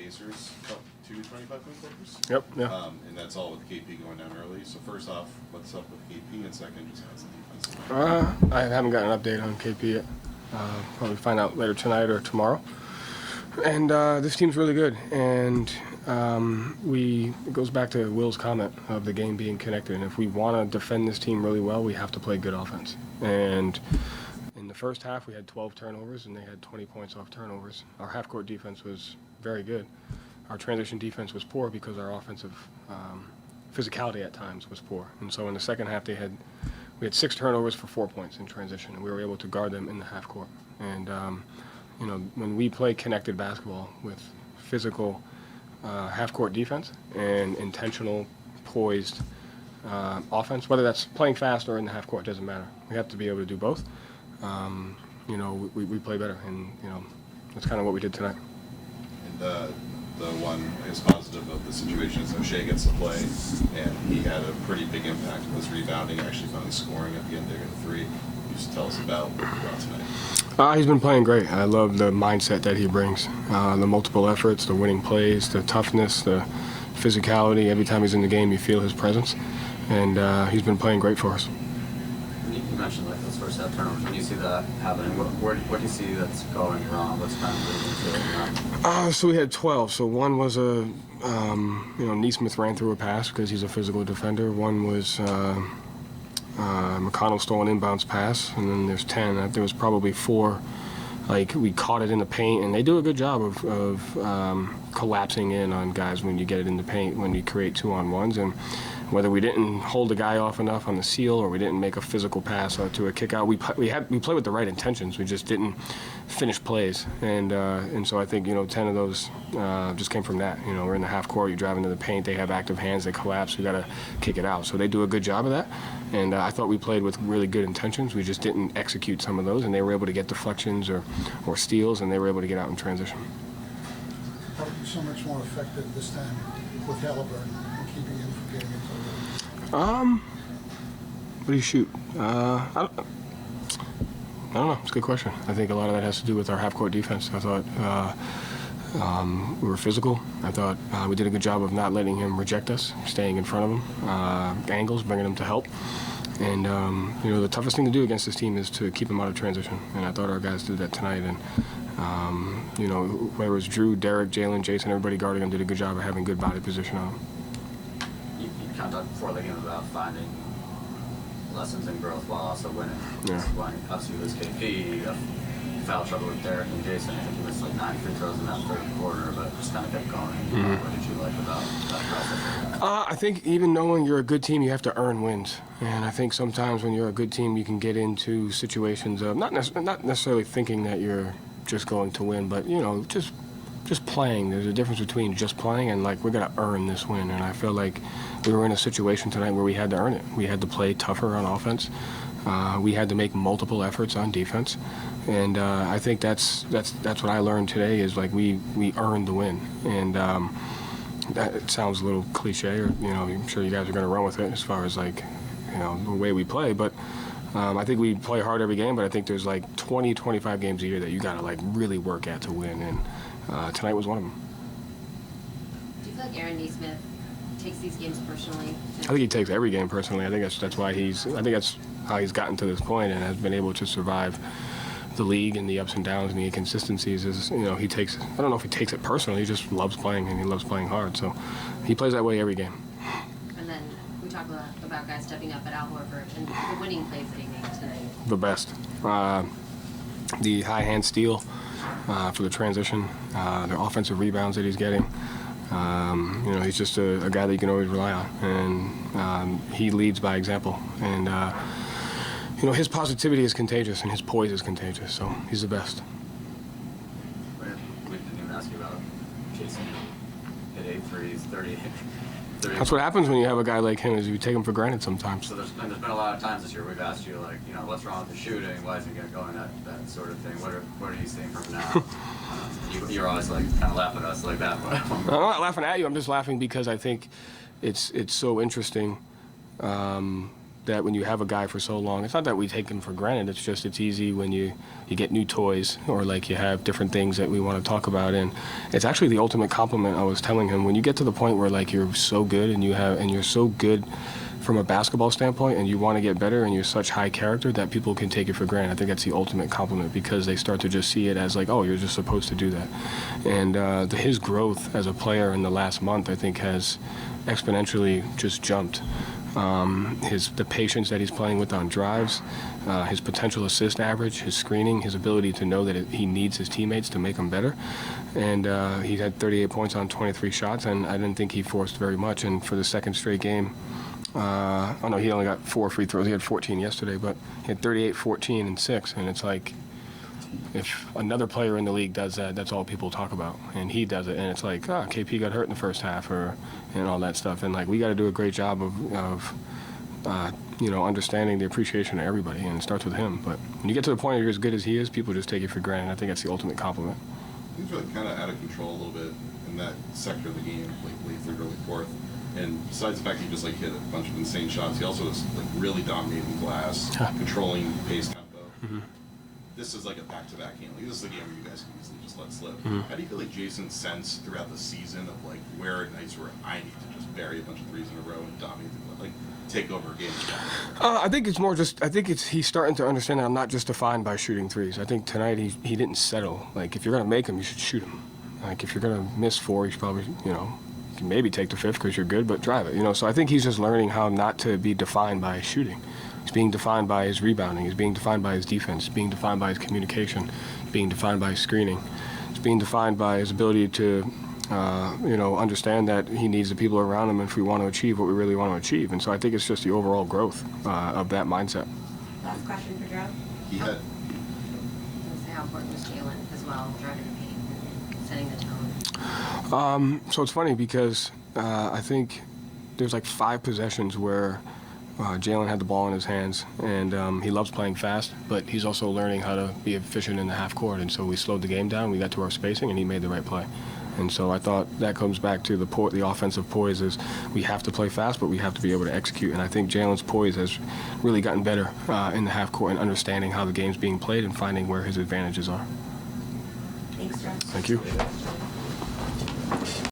Pacers, 2 25-point quarters. Yep, yeah. And that's all with KP going down early. So first off, what's up with KP? And second, just how's the defense? I haven't gotten an update on KP yet. Probably find out later tonight or tomorrow. And this team's really good. And it goes back to Will's comment of the game being connected. And if we want to defend this team really well, we have to play good offense. And in the first half, we had 12 turnovers, and they had 20 points off turnovers. Our half-court defense was very good. Our transition defense was poor because our offensive physicality at times was poor. And so in the second half, we had 6 turnovers for 4 points in transition, and we were able to guard them in the half court. And you know, when we play connected basketball with physical half-court defense and intentional, poised offense, whether that's playing fast or in the half court, doesn't matter. We have to be able to do both. You know, we play better, and you know, that's kind of what we did tonight. And the one, I guess, positive of the situation is O'Shea gets to play, and he had a pretty big impact with his rebounding, actually finally scoring at the end there in 3. Just tell us about what you brought tonight. He's been playing great. I love the mindset that he brings, the multiple efforts, the winning plays, the toughness, the physicality. Every time he's in the game, you feel his presence, and he's been playing great for us. You mentioned like those first half turnovers. When you see that happening, what do you see that's going wrong? What's kind of leading to it? So we had 12. So one was you know, Neesmith ran through a pass because he's a physical defender. One was McConnell stole an inbounds pass, and then there's 10. There was probably 4. Like, we caught it in the paint, and they do a good job of collapsing in on guys when you get it in the paint, when you create 2-on-1s. And whether we didn't hold the guy off enough on the seal or we didn't make a physical pass to a kick out, we played with the right intentions. We just didn't finish plays. And so I think, you know, 10 of those just came from that. You know, we're in the half court, you drive into the paint, they have active hands, they collapse, we got to kick it out. So they do a good job of that. And I thought we played with really good intentions. We just didn't execute some of those, and they were able to get deflections or steals, and they were able to get out in transition. How are you so much more effective this time with Halliburton and keeping him from getting into the What do you shoot? I don't know. It's a good question. I think a lot of that has to do with our half-court defense. I thought we were physical. I thought we did a good job of not letting him reject us, staying in front of him, angles, bringing him to help. And, you know, the toughest thing to do against this team is to keep him out of transition. And I thought our guys did that tonight. And, you know, whether it was Drew, Derek, Jaylen, Jayson, everybody guarding him did a good job of having good body position on him. You kind of talked before the game about finding lessons in growth while also winning. Yeah. When obviously you lose KP, you have foul trouble with Derek and Jayson. I think he missed like 9 free throws in that third quarter, but just kind of kept going. Mm-hmm. What did you like about that process? I think even knowing you're a good team, you have to earn wins. And I think sometimes when you're a good team, you can get into situations of not necessarily thinking that you're just going to win, but, you know, just playing. There's a difference between just playing and, like, we're going to earn this win. And I feel like we were in a situation tonight where we had to earn it. We had to play tougher on offense. We had to make multiple efforts on defense. And I think that's what I learned today is, like, we earned the win. And that sounds a little cliche, or, you know, I'm sure you guys are going to run with it as far as, like, you know, the way we play. But I think we play hard every game, but I think there's like 20, 25 games a year that you got to, like, really work at to win. And tonight was one of them. Do you feel like Aaron Neesmith takes these games personally? I think he takes every game personally. I think that's why that's how he's gotten to this point and has been able to survive the league and the ups and downs and the inconsistencies. Is, you know, I don't know if he takes it personally, he just loves playing, and he loves playing hard. So he plays that way every game. And then we talked about guys stepping up at Al Horford and the winning plays that he made today. The best. The high hand steal for the transition, the offensive rebounds that he's getting. You know, he's just a guy that you can always rely on, and he leads by example. And you know, his positivity is contagious, and his poise is contagious. So he's the best. We didn't even ask you about Jayson. Hit 8 threes, 38. That's what happens when you have a guy like him, is you take him for granted sometimes. So there's been a lot of times this year we've asked you, like, you know, what's wrong with the shooting? Why isn't it going? That sort of thing. What are you seeing from now? You're always like kind of laughing at us like that. But I'm not laughing at you. I'm just laughing because I think it's so interesting that that when you have a guy for so long, it's not that we take him for granted. It's just it's easy when you get new toys or like you have different things that we want to talk about. And it's actually the ultimate compliment. I was telling him when you get to the point where like you're so good and you're so good from a basketball standpoint and you want to get better and you're such high character that people can take it for granted. I think that's the ultimate compliment because they start to just see it as like, oh, you're just supposed to do that. And his growth as a player in the last month, I think, has exponentially just jumped. The patience that he's playing with on drives, his potential assist average, his screening, his ability to know that he needs his teammates to make him better. And he had 38 points on 23 shots, and I didn't think he forced very much. And for the second straight game, no, he only got 4 free throws. He had 14 yesterday, but he had 38, 14, and 6. And it's like, if another player in the league does that, that's all people talk about. And he does it, and it's like, KP got hurt in the first half, and all that stuff. And like, we got to do a great job of understanding the appreciation of everybody, and it starts with him. But when you get to the point where you're as good as he is, people just take it for granted. I think that's the ultimate compliment. Things were kind of out of control a little bit in that sector of the game, like late third, early fourth. And besides the fact he just like hit a bunch of insane shots, he also was like really dominating glass, controlling pace tempo. Mm-hmm. This is like a back-to-back game. Like, this is a game where you guys can easily just let slip. Mm-hmm. How do you feel like Jason sensed throughout the season of like where are nights where I need to just bury a bunch of threes in a row and dominate the like take over a game? I think it's more just, he's starting to understand that I'm not just defined by shooting threes. I think tonight he didn't settle. Like, if you're going to make them, you should shoot them. Like, if you're going to miss 4, you should probably, you can maybe take the 5th because you're good, but drive it. So I think he's just learning how not to be defined by shooting. He's being defined by his rebounding. He's being defined by his defense. He's being defined by his communication. He's being defined by his screening. He's being defined by his ability to, understand that he needs the people around him if we want to achieve what we really want to achieve. And so I think it's just the overall growth of that mindset. Last question for Joe. He had. I was going to say how important was Jaylen as well, driving the paint and setting the tone. So it's funny because I think there's like 5 possessions where Jaylen had the ball in his hands, and he loves playing fast, but he's also learning how to be efficient in the half court. And so we slowed the game down, we got to our spacing, and he made the right play. And so I thought that comes back to the offensive poise is we have to play fast, but we have to be able to execute. And I think Jaylen's poise has really gotten better in the half court and understanding how the game's being played and finding where his advantages are. Thanks, Joe. Thank you.